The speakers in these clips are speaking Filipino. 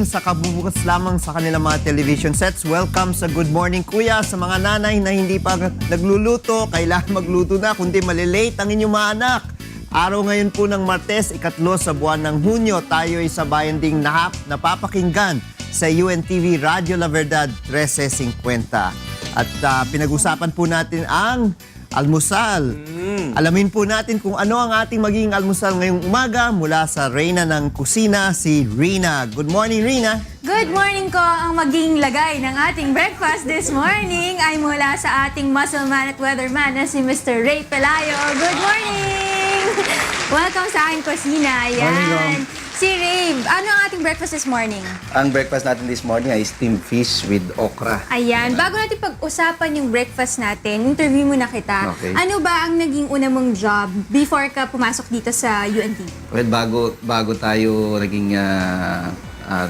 sa kabubukas lamang sa kanilang mga television sets. Welcome sa Good Morning Kuya. Sa mga nanay na hindi pa nagluluto, kailangan magluto na, kundi malilate ang inyong mga anak. Araw ngayon po ng Martes, 3 sa buwan ng Hunyo, tayo ay sa bayan ding napapakinggan sa UNTV Radio La Verdad 1350. At pinag-usapan po natin ang almusal. Alamin po natin kung ano ang ating magiging almusal ngayong umaga mula sa Reyna ng Kusina, si Rina. Good morning, Rina. Good morning ko. Ang magiging lagay ng ating breakfast this morning ay mula sa ating muscle man at weatherman na si Mr. Ray Pelayo. Good morning! Welcome sa aking kusina. Ayan. Si Ray, ano ang ating breakfast this morning? Ang breakfast natin this morning ay steamed fish with okra. Ayan. Bago natin pag-usapan yung breakfast natin, interview muna kita. Okay. Ano ba ang naging una mong job before ka pumasok dito sa UNT? Well, bago tayo naging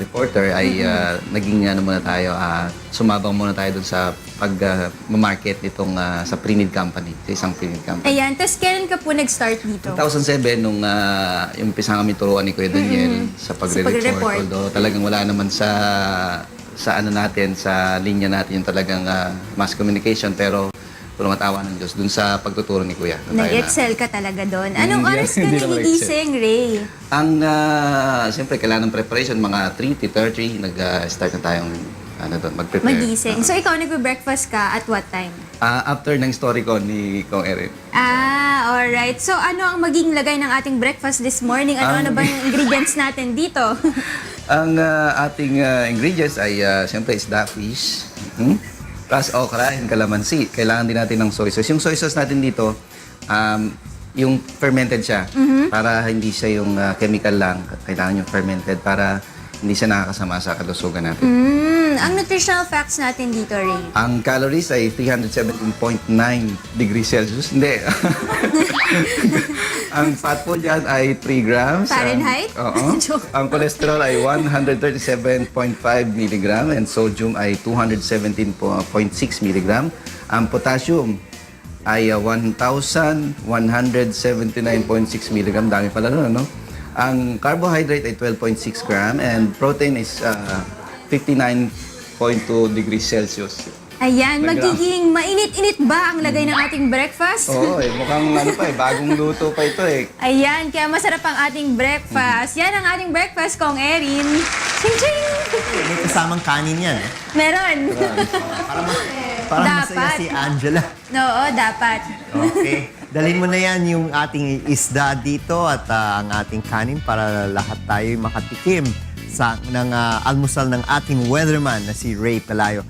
reporter ay naging muna tayo, sumabang muna tayo dun sa pag-market nitong sa Prinid Company, sa isang Prinid Company. Ayan. Tapos kailan ka po nag-start dito? 2007, nung yung umpisa kami turuan ni Kuya Daniel sa pagre-report. Although talagang wala naman sa ano natin, sa linya natin yung talagang mass communication, pero matawa ng Diyos dun sa pagtuturo ni Kuya. Nag-excel ka talaga doon. Anong oras ka Hindi naman nagigising, Ray? Ang, siyempre, kailangan ng preparation, mga 3:30, nag-start na tayong mag-prepare. Magising. So, ikaw nagbe-breakfast ka at what time? After ng story ko ni Kong Erin. Alright. So, ano ang magiging lagay ng ating breakfast this morning? Ano ba yung ingredients natin dito? Ang ating ingredients ay, siyempre, isda, fish, plus okra and calamansi. Kailangan din natin ng soy sauce. Yung soy sauce natin dito, yung fermented siya. Para hindi siya yung chemical lang. Kailangan yung fermented para hindi siya nakakasama sa kalusugan natin. Ang nutritional facts natin dito, Ray. Ang calories ay 317.9 degrees Celsius. Hindi. Ang fat po dyan ay 3 grams. Fahrenheit? Oo. Joke. Ang cholesterol ay 137.5 mg and sodium ay 217.6 mg. Ang potassium ay 1,179.6 mg. Dami pala nun, ano? Ang carbohydrate ay 12.6 gram and protein is 59.2 degrees Celsius. Ayan, magiging mainit-init ba ang lagay ng ating breakfast? Oo, mukhang bagong luto pa ito eh. Ayan, kaya masarap ang ating breakfast. Yan ang ating breakfast, Kong Erin. Ching-ching! May kasamang kanin yan. Meron. Para masaya Dapat. si Angela. Oo, dapat. Okay. Dalhin mo na yan yung ating isda dito at ang ating kanin para lahat tayo makatikim ng almusal ng ating weatherman na si Ray Pelayo.